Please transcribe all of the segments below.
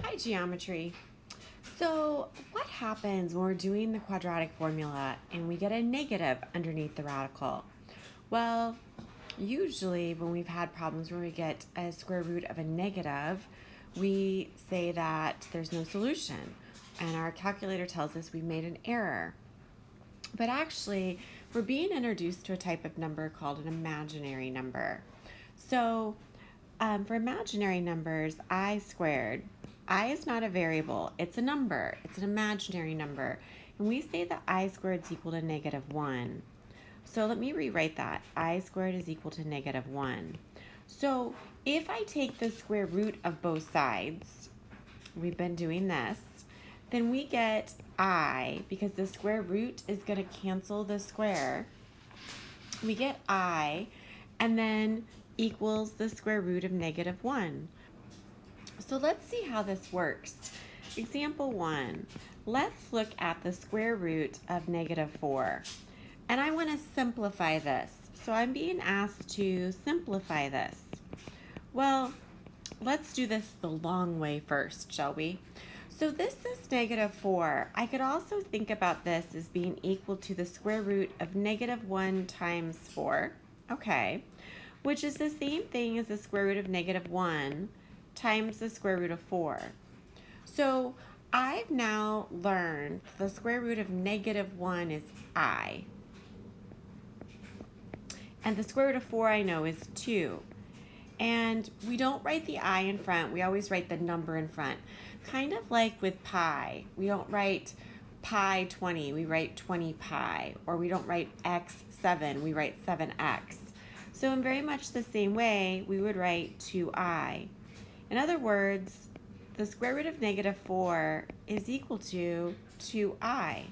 Hi, geometry. So what happens when we're doing the quadratic formula and we get a negative underneath the radical? Well, usually when we've had problems where we get a square root of a negative, we say that there's no solution. And our calculator tells us we've made an error. But actually, we're being introduced to a type of number called an imaginary number. So for imaginary numbers, I squared. I is not a variable, it's a number. It's an imaginary number. And we say that I squared is equal to -1. So let me rewrite that. I squared is equal to -1. So if I take the square root of both sides, we've been doing this, then we get I, because the square root is going to cancel the square, we get I, and then equals the square root of -1. So let's see how this works. Example 1, let's look at the square root of -4. And I want to simplify this. So I'm being asked to simplify this. Well, let's do this the long way first, shall we? So this is -4. I could also think about this as being equal to the square root of -1 times 4. Okay, which is the same thing as the square root of -1 times the square root of 4. So I've now learned the square root of -1 is I. And the square root of 4 I know is 2. And we don't write the I in front, we always write the number in front. Kind of like with pi. We don't write pi 20, we write 20 pi. Or we don't write x 7, we write 7x. So in very much the same way, we would write 2I. In other words, the square root of -4 is equal to 2I.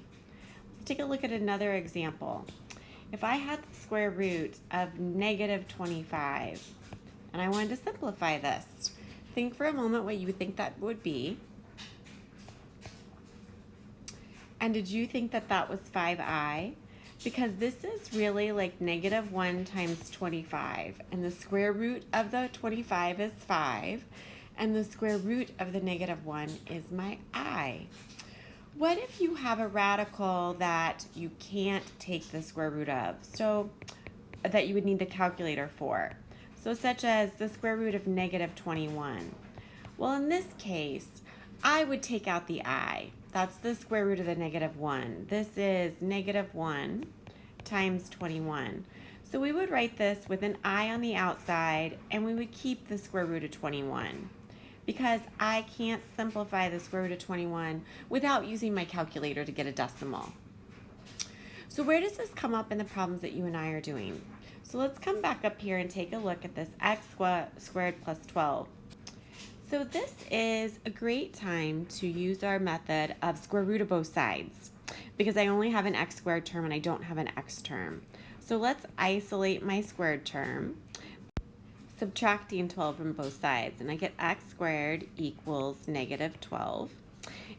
Let's take a look at another example. If I had the square root of -25, and I wanted to simplify this, think for a moment what you would think that would be. And did you think that that was 5I? Because this is really like -1 times 25, and the square root of the 25 is 5, and the square root of the -1 is my I. What if you have a radical that you can't take the square root of, so that you would need the calculator for? So such as the square root of -21. Well, in this case, I would take out the I. That's the square root of the -1. This is -1 times 21. So we would write this with an I on the outside, and we would keep the square root of 21. Because I can't simplify the square root of 21 without using my calculator to get a decimal. So where does this come up in the problems that you and I are doing? So let's come back up here and take a look at this x squared plus 12. So this is a great time to use our method of square root of both sides, because I only have an x squared term and I don't have an x term. So let's isolate my squared term, subtracting 12 from both sides, and I get x squared equals -12.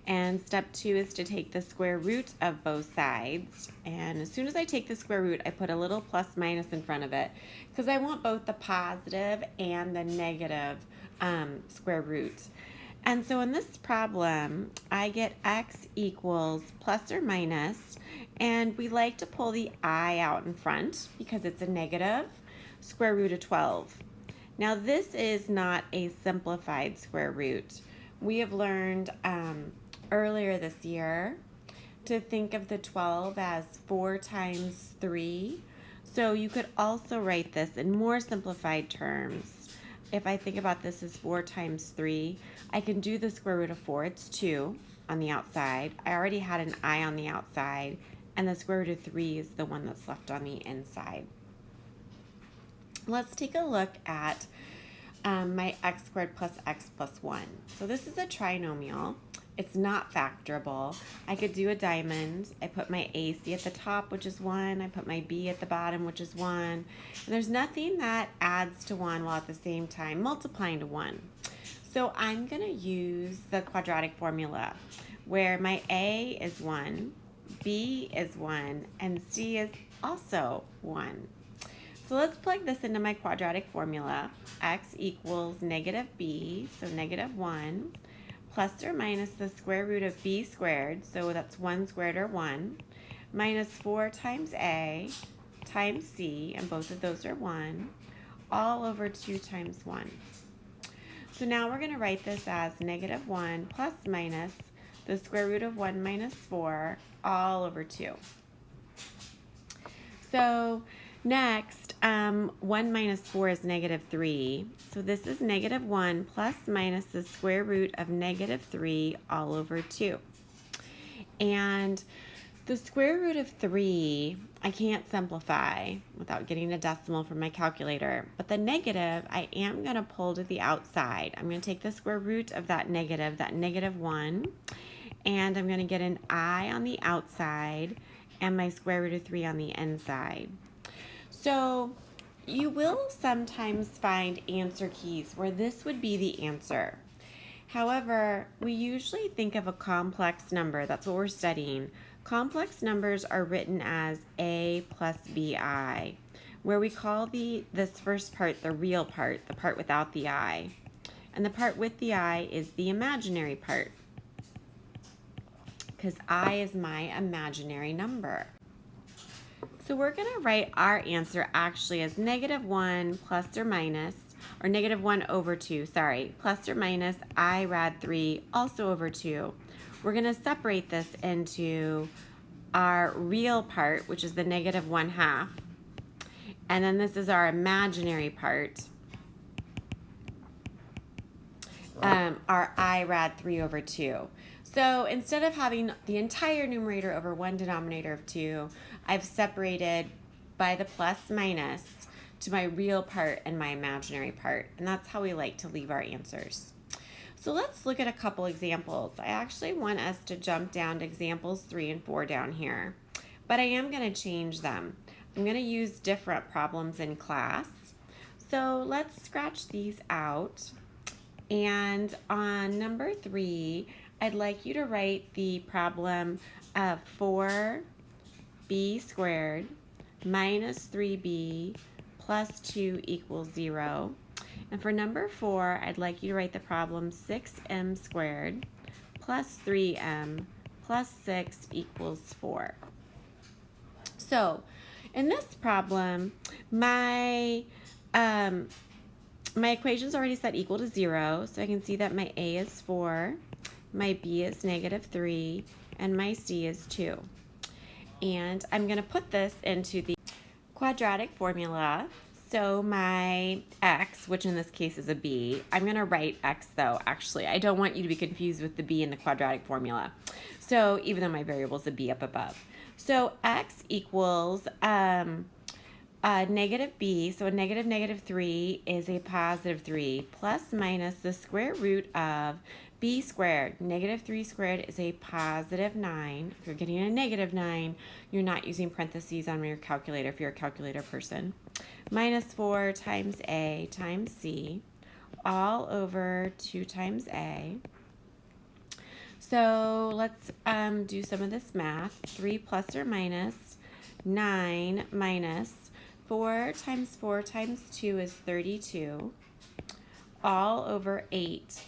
And step 2 is to take the square root of both sides, and as soon as I take the square root, I put a little plus minus in front of it because I want both the positive and the negative square root. And so in this problem, I get x equals plus or minus, and we like to pull the I out in front because it's a negative square root of 12. Now this is not a simplified square root. We have learned earlier this year to think of the 12 as 4 times 3. So you could also write this in more simplified terms. If I think about this as 4 times 3, I can do the square root of 4. It's 2 on the outside. I already had an I on the outside, and the square root of 3 is the one that's left on the inside. Let's take a look at my x squared plus x plus 1. So this is a trinomial. It's not factorable. I could do a diamond. I put my AC at the top, which is 1. I put my B at the bottom, which is 1. And there's nothing that adds to 1 while at the same time multiplying to 1. So I'm going to use the quadratic formula where my A is 1, B is 1, and C is also 1. So let's plug this into my quadratic formula. X equals -b, so -1, plus or minus the square root of b squared, so that's 1 squared or 1, minus 4 times a times c, and both of those are 1, all over 2 times 1. So now we're going to write this as negative 1 plus minus the square root of 1 minus 4 all over 2. So next, 1 minus 4 is negative 3. So this is negative 1 plus minus the square root of negative 3 all over 2. And the square root of 3, I can't simplify without getting a decimal from my calculator. But the negative, I am going to pull to the outside. I'm going to take the square root of that negative 1, and I'm going to get an I on the outside and my square root of 3 on the inside. So you will sometimes find answer keys where this would be the answer. However, we usually think of a complex number. That's what we're studying. Complex numbers are written as a plus bi, where we call this first part the real part, the part without the I. And the part with the I is the imaginary part, because I is my imaginary number. So we're going to write our answer actually as negative 1 plus or minus, or negative 1 over 2, plus or minus I rad 3 also over 2. We're going to separate this into our real part, which is the negative 1/2. And then this is our imaginary part, our I rad 3 over 2. So instead of having the entire numerator over one denominator of 2, I've separated by the plus minus to my real part and my imaginary part. And that's how we like to leave our answers. So let's look at a couple examples. I actually want us to jump down to examples 3 and 4 down here, but I am going to change them. I'm going to use different problems in class. So let's scratch these out. And on number 3, I'd like you to write the problem of 4b squared minus 3b plus 2 equals 0. And for number 4, I'd like you to write the problem 6m squared plus 3m plus 6 equals 4. So in this problem, my equation's already set equal to 0, so I can see that my a is 4, my b is negative 3, and my c is 2. And I'm going to put this into the quadratic formula. So my x, which in this case is a b, I'm going to write x though, actually. I don't want you to be confused with the b in the quadratic formula. So even though my variable is a b up above. So x equals negative b, so a negative 3 is a positive 3, plus minus the square root of b squared. Negative 3 squared is a positive 9. If you're getting a negative 9, you're not using parentheses on your calculator if you're a calculator person. Minus 4 times a times c, all over 2 times a. So let's do some of this math. 3 plus or minus 9 minus 4 times 4 times 2 is 32, all over 8.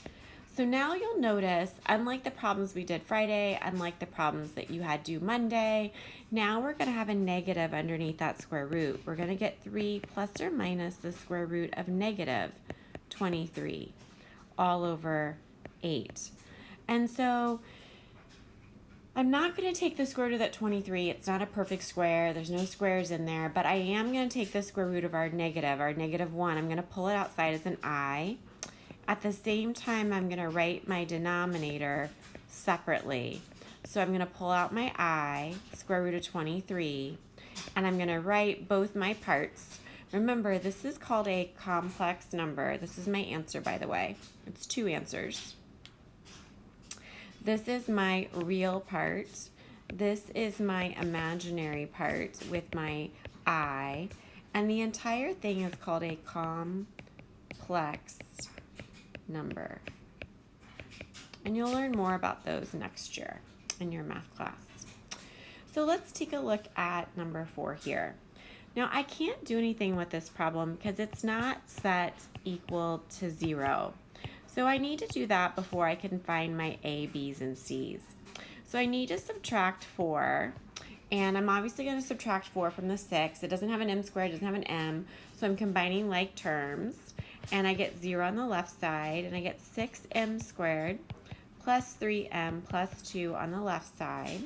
So now you'll notice, unlike the problems we did Friday, unlike the problems that you had due Monday, now we're going to have a negative underneath that square root. We're going to get 3 plus or minus the square root of negative 23, all over 8. And so I'm not going to take the square root of that 23. It's not a perfect square. There's no squares in there, but I am going to take the square root of our negative 1. I'm going to pull it outside as an I. At the same time, I'm going to write my denominator separately. So I'm going to pull out my I, square root of 23, and I'm going to write both my parts. Remember, this is called a complex number. This is my answer, by the way. It's 2 answers. This is my real part. This is my imaginary part with my I. And the entire thing is called a complex number. And you'll learn more about those next year in your math class. So let's take a look at number 4 here. Now I can't do anything with this problem because it's not set equal to 0. So I need to do that before I can find my A, B's, and C's. So I need to subtract 4, and I'm obviously going to subtract 4 from the 6. It doesn't have an m squared, it doesn't have an m, so I'm combining like terms, and I get 0 on the left side, and I get 6m squared plus 3m plus 2 on the left side.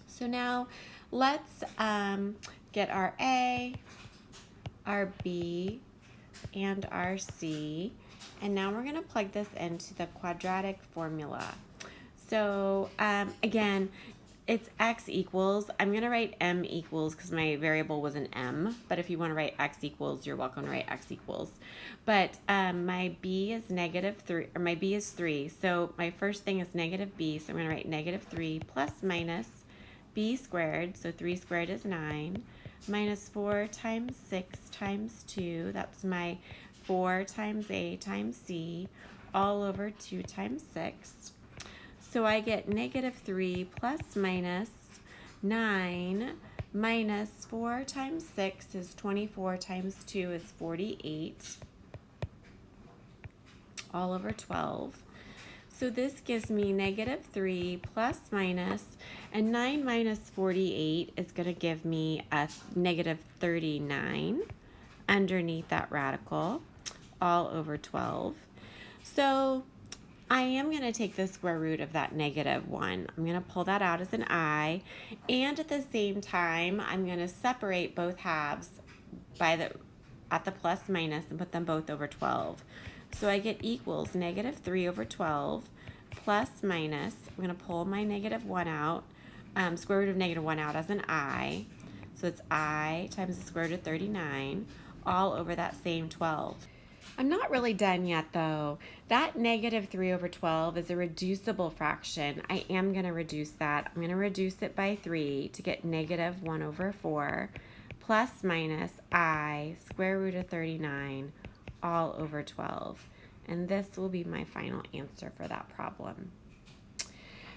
So now let's get our A, our B, and our C, and now we're going to plug this into the quadratic formula. So again, it's x equals, I'm going to write m equals because my variable was an m, but if you want to write x equals, you're welcome to write x equals. But my b is -3, or my b is 3, so my first thing is negative b, so I'm going to write -3 plus minus b squared, so 3 squared is 9, minus 4 times 6 times 2, that's my 4 times a times c, all over 2 times 6. So I get -3 plus minus 9 minus 4 times 6 is 24 times 2 is 48, all over 12. So this gives me -3 plus minus, and 9 minus 48 is going to give me a -39 underneath that radical, all over 12. So I am going to take the square root of that -1. I'm going to pull that out as an I, and at the same time, I'm going to separate both halves at the plus minus and put them both over 12. So I get equals -3 over 12 plus minus, I'm going to pull my -1 out, square root of -1 out as an I. So it's I times the square root of 39 all over that same 12. I'm not really done yet though. That -3 over 12 is a reducible fraction. I am going to reduce that. I'm going to reduce it by 3 to get -1 over 4 plus minus I square root of 39 all over 12. And this will be my final answer for that problem.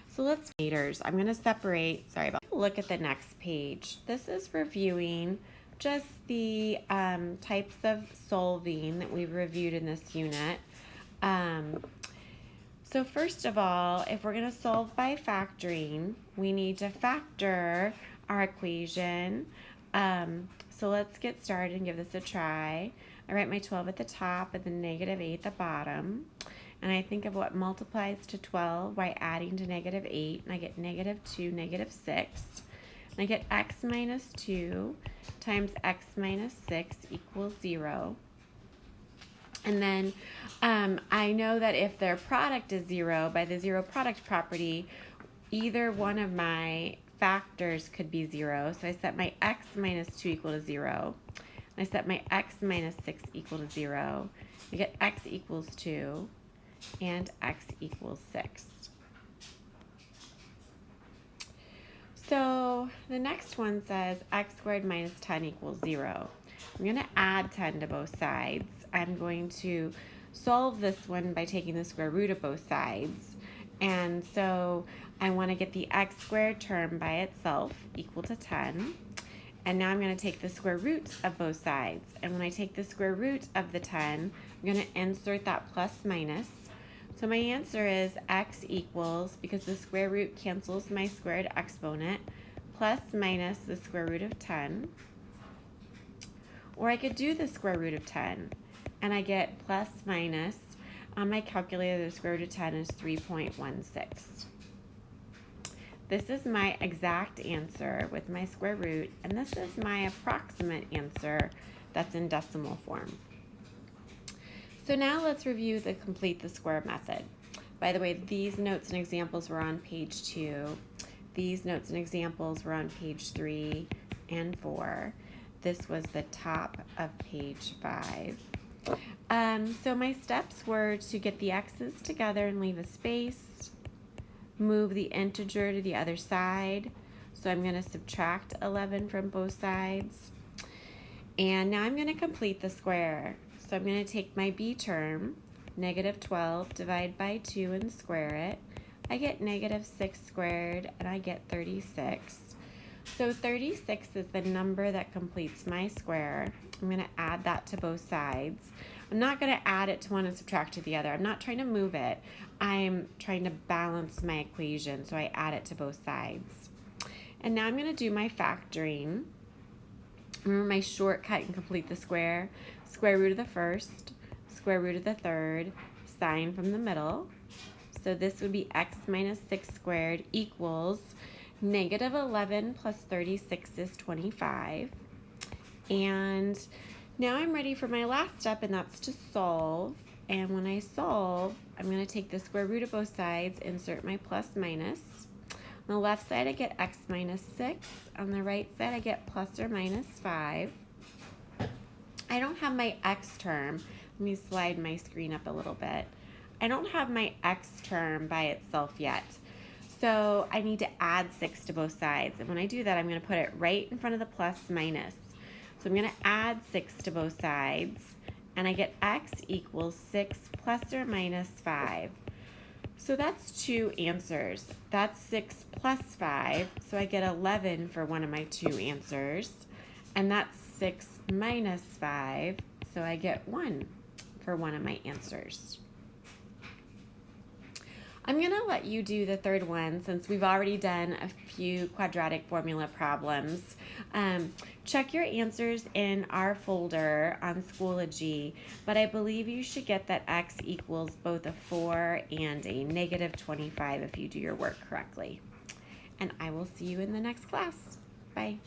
So let's I'm going to separate, look at the next page. This is reviewing just the types of solving that we've reviewed in this unit. So first of all, if we're going to solve by factoring, we need to factor our equation. So let's get started and give this a try. I write my 12 at the top and the -8 at the bottom. And I think of what multiplies to 12 by adding to -8, and I get -2, -6. And I get x minus 2 times x minus 6 equals 0. And then I know that if their product is 0, by the zero product property, either one of my factors could be 0. So I set my x minus 2 equal to 0. And I set my x minus 6 equal to 0. I get x equals 2 and x equals 6. So the next one says x squared minus 10 equals 0. I'm going to add 10 to both sides. I'm going to solve this one by taking the square root of both sides. And so I want to get the x squared term by itself equal to 10. And now I'm going to take the square root of both sides. And when I take the square root of the 10, I'm going to insert that plus minus. So my answer is x equals, because the square root cancels my squared exponent, plus minus the square root of 10. Or I could do the square root of 10, and I get plus minus. On my calculator, the square root of 10 is 3.16. This is my exact answer with my square root, and this is my approximate answer that's in decimal form. So now let's review the complete the square method. By the way, these notes and examples were on page 2. These notes and examples were on page 3 and 4. This was the top of page 5. So my steps were to get the x's together and leave a space, move the integer to the other side. So I'm going to subtract 11 from both sides. And now I'm going to complete the square. So I'm going to take my b term, -12, divide by 2 and square it. I get -6 squared, and I get 36. So 36 is the number that completes my square. I'm going to add that to both sides. I'm not going to add it to one and subtract to the other. I'm not trying to move it. I'm trying to balance my equation, so I add it to both sides. And now I'm going to do my factoring. Remember my shortcut and complete the square. Square root of the first, square root of the third, sign from the middle. So this would be x minus 6 squared equals negative 11 plus 36 is 25. And now I'm ready for my last step, and that's to solve. And when I solve, I'm going to take the square root of both sides, insert my plus minus. On the left side, I get x minus 6. On the right side, I get plus or minus 5. I don't have my x term. Let me slide my screen up a little bit. I don't have my x term by itself yet. So I need to add 6 to both sides. And when I do that, I'm going to put it right in front of the plus minus. So I'm going to add 6 to both sides. And I get x equals 6 plus or minus 5. So that's 2 answers. That's 6 plus 5. So I get 11 for one of my 2 answers. And that's 6 minus 5. So I get 1 for one of my answers. I'm going to let you do the third one since we've already done a few quadratic formula problems. Check your answers in our folder on Schoology, but I believe you should get that x equals both a 4 and a negative 25 if you do your work correctly. And I will see you in the next class. Bye.